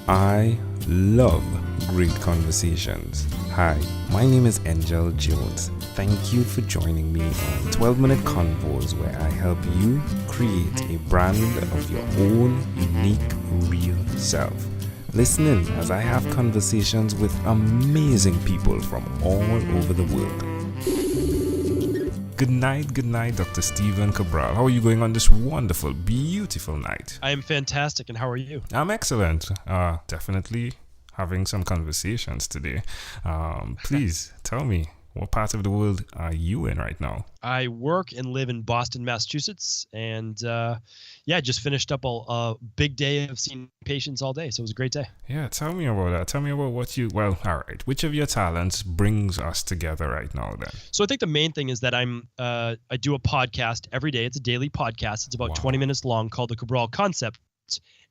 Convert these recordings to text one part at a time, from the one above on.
I love great conversations. Hi, my name is Angel Jones. Thank you for joining me on 12-minute convos where I help you create a brand of your own unique, real self. Listen in as I have conversations with amazing people from all over the world. Good night, Dr. Stephen Cabral. How are you going on this wonderful, beautiful night? I am fantastic, and how are you? I'm excellent. Definitely having some conversations today. Please tell me, what part of the world are you in right now? I work and live in Boston, Massachusetts, and just finished up a big day of seeing patients all day, so it was a great day. Yeah, tell me about that. Tell me about all right. Which of your talents brings us together right now then? So I think the main thing is that I do a podcast every day. It's a daily podcast. It's about 20 minutes long called the Cabral Concept,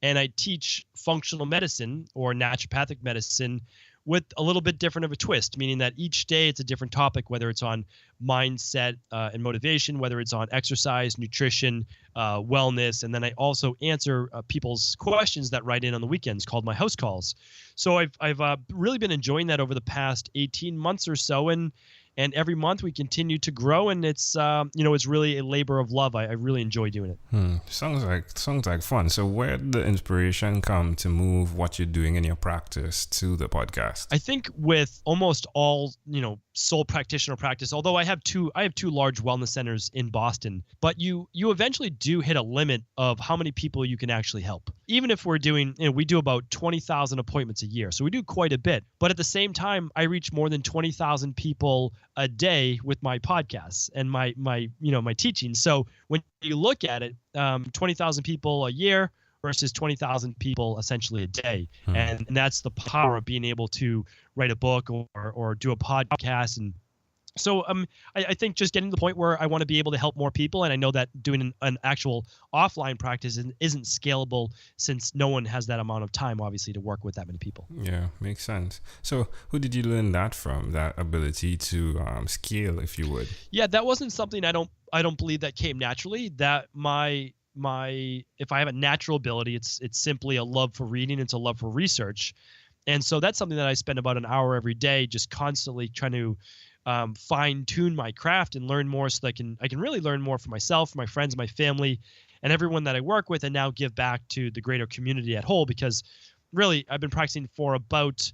and I teach functional medicine or naturopathic medicine with a little bit different of a twist, meaning that each day it's a different topic, whether it's on mindset and motivation, whether it's on exercise, nutrition, wellness. And then I also answer people's questions that write in on the weekends called my house calls. So I've really been enjoying that over the past 18 months or so. And every month we continue to grow, and it's it's really a labor of love. I really enjoy doing it. Sounds like fun. So where did the inspiration come to move what you're doing in your practice to the podcast? I think with almost all sole practitioner practice, although I have two large wellness centers in Boston, but you eventually do hit a limit of how many people you can actually help. Even if we're doing, we do about 20,000 appointments a year, so we do quite a bit. But at the same time, I reach more than 20,000 people a day with my podcasts and my teaching. So when you look at it, 20,000 people a year versus 20,000 people essentially a day. And that's the power of being able to write a book or do a podcast. And so I think just getting to the point where I want to be able to help more people. And I know that doing an actual offline practice isn't scalable since no one has that amount of time, obviously, to work with that many people. Yeah, makes sense. So who did you learn that from, that ability to scale, if you would? Yeah, that wasn't something I don't believe that came naturally. That if I have a natural ability, it's simply a love for reading. It's a love for research. And so that's something that I spend about an hour every day just constantly trying to fine tune my craft and learn more so that I can really learn more for myself, my friends, my family, and everyone that I work with, and now give back to the greater community at whole, because really I've been practicing for about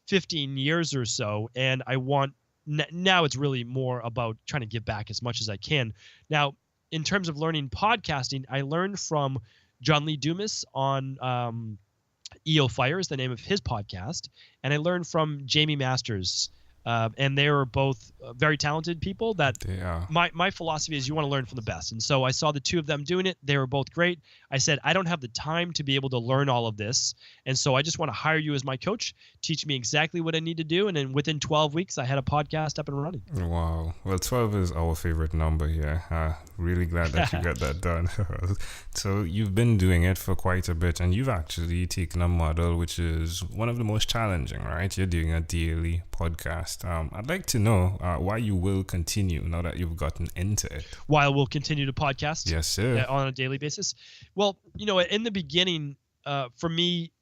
15 years or so, and I want now it's really more about trying to give back as much as I can. Now, in terms of learning podcasting, I learned from John Lee Dumas on EO Fire is the name of his podcast, and I learned from Jamie Masters. And they are both very talented people that my philosophy is you want to learn from the best. And so I saw the two of them doing it. They were both great. I said, I don't have the time to be able to learn all of this. And so I just want to hire you as my coach, teach me exactly what I need to do. And then within 12 weeks, I had a podcast up and running. Wow. Well, 12 is our favorite number here. Really glad that you got that done. So you've been doing it for quite a bit, and you've actually taken a model which is one of the most challenging, right? You're doing a daily podcast. I'd like to know why you will continue now that you've gotten into it. Why we'll continue to podcast? Yes, sir. On a daily basis. Well, in the beginning, for me,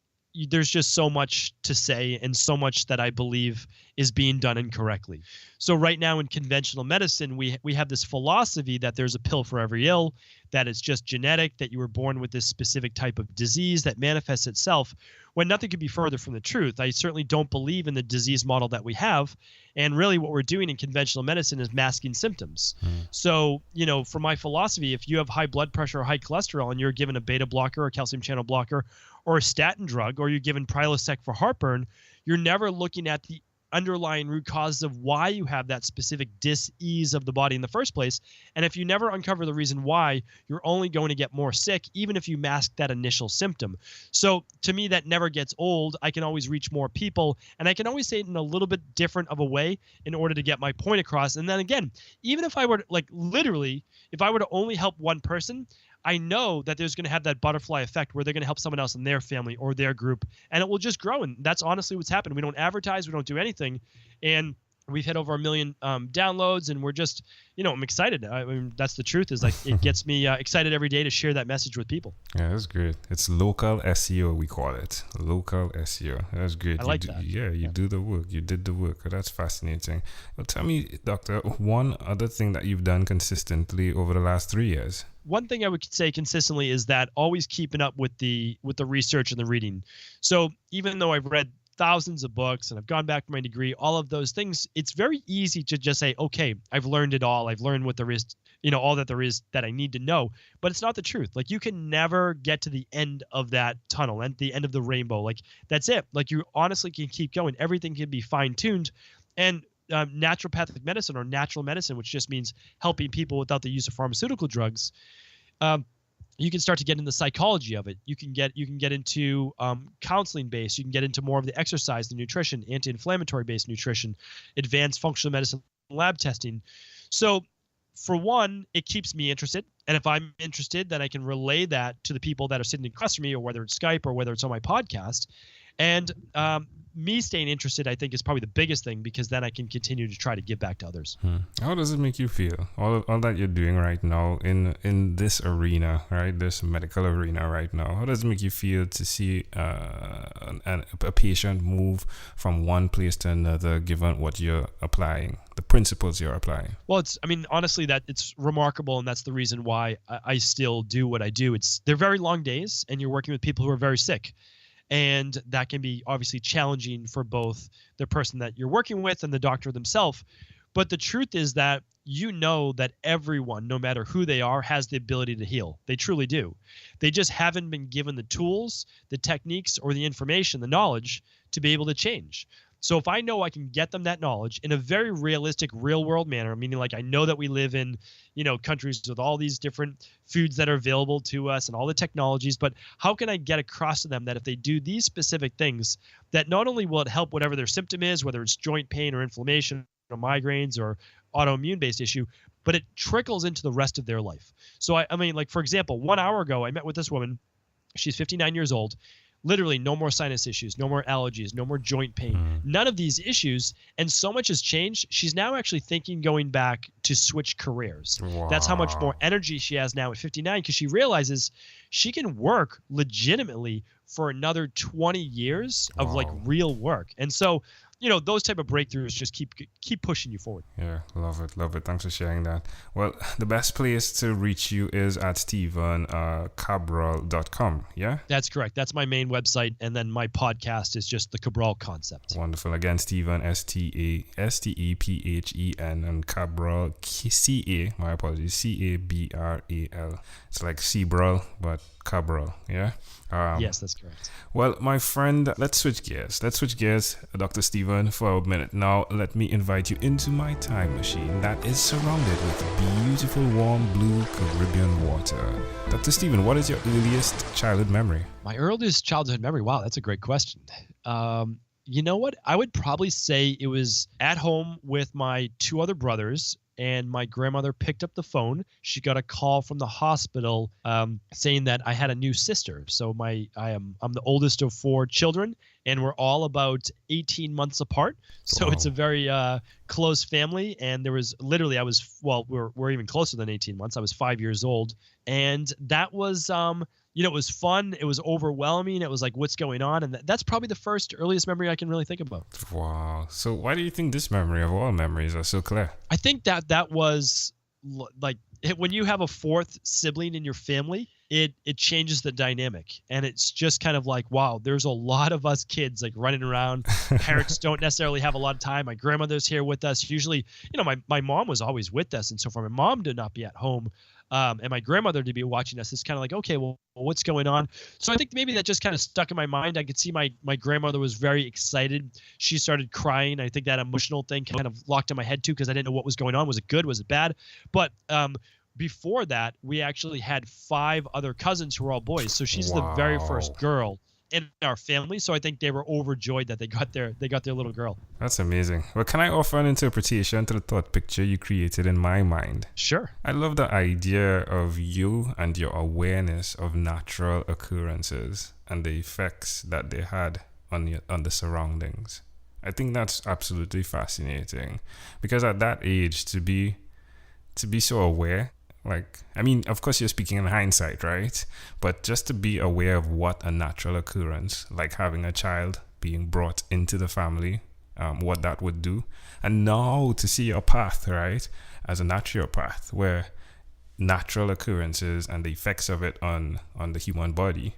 there's just so much to say and so much that I believe is being done incorrectly. So right now in conventional medicine, we have this philosophy that there's a pill for every ill, that it's just genetic, that you were born with this specific type of disease that manifests itself, when nothing could be further from the truth. I certainly don't believe in the disease model that we have. And really what we're doing in conventional medicine is masking symptoms. So, for my philosophy, if you have high blood pressure or high cholesterol and you're given a beta blocker or calcium channel blocker or a statin drug, or you're given Prilosec for heartburn, you're never looking at the underlying root causes of why you have that specific dis-ease of the body in the first place. And if you never uncover the reason why, you're only going to get more sick, even if you mask that initial symptom. So to me, that never gets old. I can always reach more people, and I can always say it in a little bit different of a way in order to get my point across. And then again, even if I were to, literally, if I were to only help one person, I know that there's going to have that butterfly effect where they're going to help someone else in their family or their group, and it will just grow. And that's honestly what's happened. We don't advertise. We don't do anything. And We've hit over 1 million downloads, and we're just, I'm excited. I mean, that's the truth, is like, it gets me excited every day to share that message with people. Yeah, that's great. It's local SEO, we call it. Local SEO. That's great. I like that. Yeah, you do the work. You did the work. That's fascinating. Well, tell me, doctor, one other thing that you've done consistently over the last 3 years. One thing I would say consistently is that always keeping up with the research and the reading. So even though I've read thousands of books and I've gone back for my degree, all of those things, it's very easy to just say, okay, I've learned it all. I've learned what there is, all that there is that I need to know. But it's not the truth. Like, you can never get to the end of that tunnel and the end of the rainbow. Like, that's it. Like, you honestly can keep going. Everything can be fine-tuned. And naturopathic medicine, or natural medicine, which just means helping people without the use of pharmaceutical drugs, you can start to get into the psychology of it. You can get into counseling based. You can get into more of the exercise, the nutrition, anti-inflammatory based nutrition, advanced functional medicine, lab testing. So for one, it keeps me interested. And if I'm interested, then I can relay that to the people that are sitting across from me, or whether it's Skype or whether it's on my podcast. And me staying interested, I think, is probably the biggest thing, because then I can continue to try to give back to others. How does it make you feel? All that you're doing right now in this arena, right? This medical arena right now. How does it make you feel to see a patient move from one place to another, given what you're applying, the principles you're applying? Well, honestly, that it's remarkable, and that's the reason why I still do what I do. They're very long days, and you're working with people who are very sick. And that can be obviously challenging for both the person that you're working with and the doctor themselves. But the truth is that that everyone, no matter who they are, has the ability to heal. They truly do. They just haven't been given the tools, the techniques, or the information, the knowledge to be able to change. So if I know I can get them that knowledge in a very realistic, real world manner, meaning like I know that we live in, countries with all these different foods that are available to us and all the technologies, but how can I get across to them that if they do these specific things, that not only will it help whatever their symptom is, whether it's joint pain or inflammation or migraines or autoimmune based issue, but it trickles into the rest of their life. So for example, 1 hour ago, I met with this woman. She's 59 years old. Literally no more sinus issues, no more allergies, no more joint pain, none of these issues. And so much has changed. She's now actually thinking going back to switch careers. Wow. That's how much more energy she has now at 59, because she realizes she can work legitimately for another 20 years of like real work. And so, those type of breakthroughs just keep pushing you forward. Yeah, love it. Thanks for sharing that. Well, the best place to reach you is at Cabral.com, yeah? That's correct. That's my main website, and then my podcast is just the Cabral Concept. Wonderful. Again, Stephen, Stephen, and Cabral, my apologies, Cabral. It's like Cabral, but Cabral, yeah? Yes, that's correct. Well, my friend, let's switch gears, Dr. Stephen, for a minute. Now, let me invite you into my time machine that is surrounded with beautiful, warm, blue Caribbean water. Dr. Stephen, what is your earliest childhood memory? My earliest childhood memory? Wow, that's a great question. You know what? I would probably say it was at home with my two other brothers, and my grandmother picked up the phone. She got a call from the hospital saying that I had a new sister. So I'm the oldest of 4 children, and we're all about 18 months apart. So It's a very close family. And there was literally, we're even closer than 18 months. I was 5 years old, and that was it was fun. It was overwhelming. It was like, what's going on? And that's probably the earliest memory I can really think about. Wow. So why do you think this memory of all memories are so clear? I think that was like when you have a 4th sibling in your family, it changes the dynamic. And it's just kind of like, wow, there's a lot of us kids like running around. Parents don't necessarily have a lot of time. My grandmother's here with us. Usually, my mom was always with us. And so for my mom to not be at home, and my grandmother to be watching us, it's kind of like, okay, well, what's going on? So I think maybe that just kind of stuck in my mind. I could see my grandmother was very excited. She started crying. I think that emotional thing kind of locked in my head too, because I didn't know what was going on. Was it good? Was it bad? But before that, we actually had 5 other cousins who were all boys. So she's the very first girl in our family. So I think they were overjoyed that they got their little girl. That's amazing. Well, can I offer an interpretation to the thought picture you created in my mind? Sure. I love the idea of you and your awareness of natural occurrences and the effects that they had on the surroundings. I think that's absolutely fascinating, because at that age, to be so aware, like, I mean, of course you're speaking in hindsight, right? But just to be aware of what a natural occurrence, like having a child being brought into the family, what that would do. And now to see your path, right, as a naturopath, where natural occurrences and the effects of it on the human body,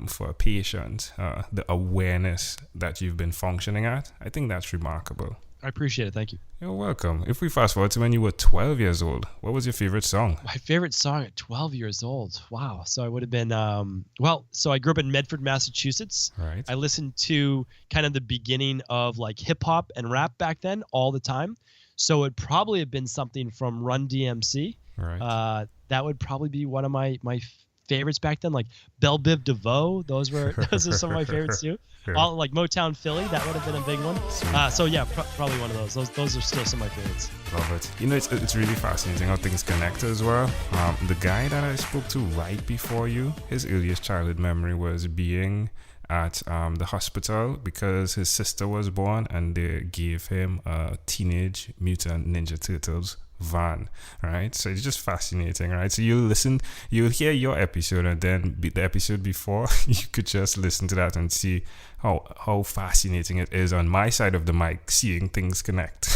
for a patient, the awareness that you've been functioning at, I think that's remarkable. I appreciate it. Thank you. You're welcome. If we fast forward to when you were 12 years old, what was your favorite song? My favorite song at 12 years old. Wow. So I would have been, so I grew up in Medford, Massachusetts. Right. I listened to kind of the beginning of like hip hop and rap back then all the time. So it'd probably have been something from Run DMC. Right. That would probably be one of my favorites back then, like Belle Biv DeVoe. Those are some of my favorites too. All like Motown Philly, that would have been a big one. So yeah, probably one of those. Those are still some of my favorites. Love it. You know, it's really fascinating how things connect as well. The guy that I spoke to right before you, his earliest childhood memory was being at the hospital because his sister was born, and they gave him a Teenage Mutant Ninja Turtles van, right? So it's just fascinating, right? So you'll hear your episode, and then the episode before, you could just listen to that and see how fascinating it is on my side of the mic, seeing things connect.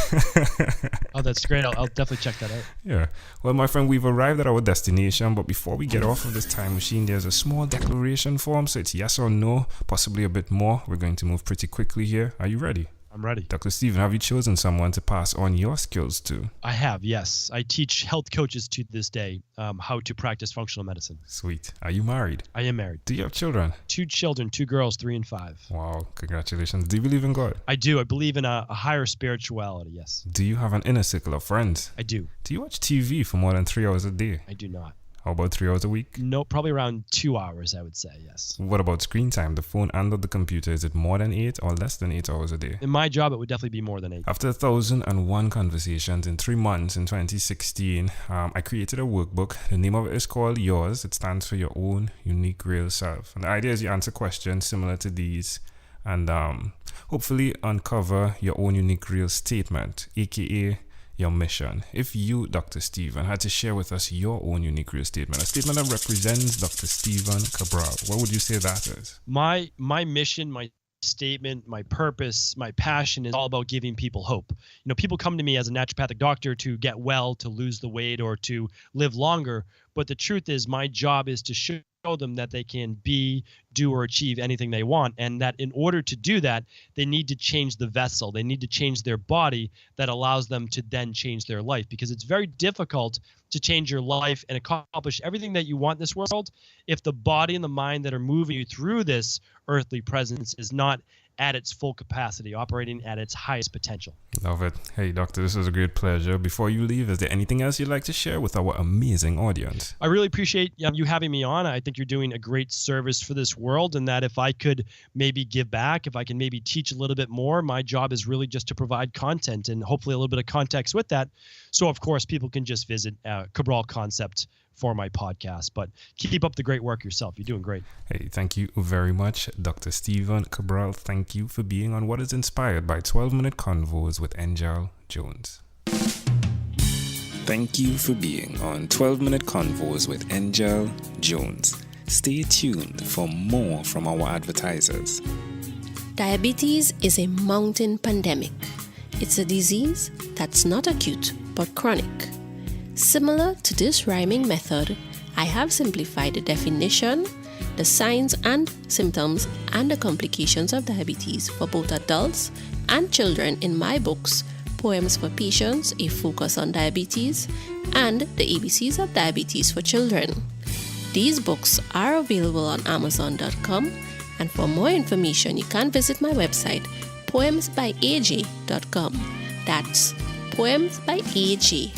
Oh, that's great. I'll definitely check that out. Yeah. Well, my friend, we've arrived at our destination, but before we get off of this time machine, there's a small declaration form. So it's yes or no, possibly a bit more. We're going to move pretty quickly here. Are you ready? I'm ready. Dr. Stephen, have you chosen someone to pass on your skills to? I have, yes. I teach health coaches to this day how to practice functional medicine. Sweet. Are you married? I am married. Do you have children? 2 children, 2 girls, 3 and 5. Wow, congratulations. Do you believe in God? I do. I believe in a higher spirituality, yes. Do you have an inner circle of friends? I do. Do you watch TV for more than 3 hours a day? I do not. How about 3 hours a week? No, probably around 2 hours, I would say, yes. What about screen time, the phone and the computer? Is it more than 8 or less than 8 hours a day? In my job, it would definitely be more than 8. After 1,001 conversations in 3 months in 2016, I created a workbook. The name of it is called Yours. It stands for Your Own Unique Real Self. And the idea is you answer questions similar to these and hopefully uncover your own unique real statement, aka your mission. If you, Dr. Stephen, had to share with us your own unique real statement, a statement that represents Dr. Stephen Cabral, what would you say that is? My mission, my statement, my purpose, my passion is all about giving people hope. You know, people come to me as a naturopathic doctor to get well, to lose the weight, or to live longer. But the truth is, my job is to show them that they can be, do, or achieve anything they want, and that in order to do that, they need to change the vessel. They need to change their body that allows them to then change their life, because it's very difficult to change your life and accomplish everything that you want in this world if the body and the mind that are moving you through this earthly presence is not at its full capacity, operating at its highest potential. Love it. Hey, Doctor, this was a great pleasure. Before you leave, is there anything else you'd like to share with our amazing audience? I really appreciate you having me on. I think you're doing a great service for this world, and that if I could maybe give back, if I can maybe teach a little bit more, my job is really just to provide content and hopefully a little bit of context with that. So, of course, people can just visit Cabral Concept for my podcast, but keep up the great work yourself. You're doing great. Hey, thank you very much, Dr. Stephen Cabral. Thank you for being on what is inspired by 12-Minute Convos with Angel Jones. Thank you for being on 12-Minute Convos with Angel Jones. Stay tuned for more from our advertisers. Diabetes is a mountain pandemic. It's a disease that's not acute but chronic. Similar to this rhyming method, I have simplified the definition, the signs and symptoms, and the complications of diabetes for both adults and children in my books, Poems for Patients, A Focus on Diabetes, and The ABCs of Diabetes for Children. These books are available on Amazon.com, and for more information, you can visit my website, poemsbyaj.com. That's poemsbyaj.com.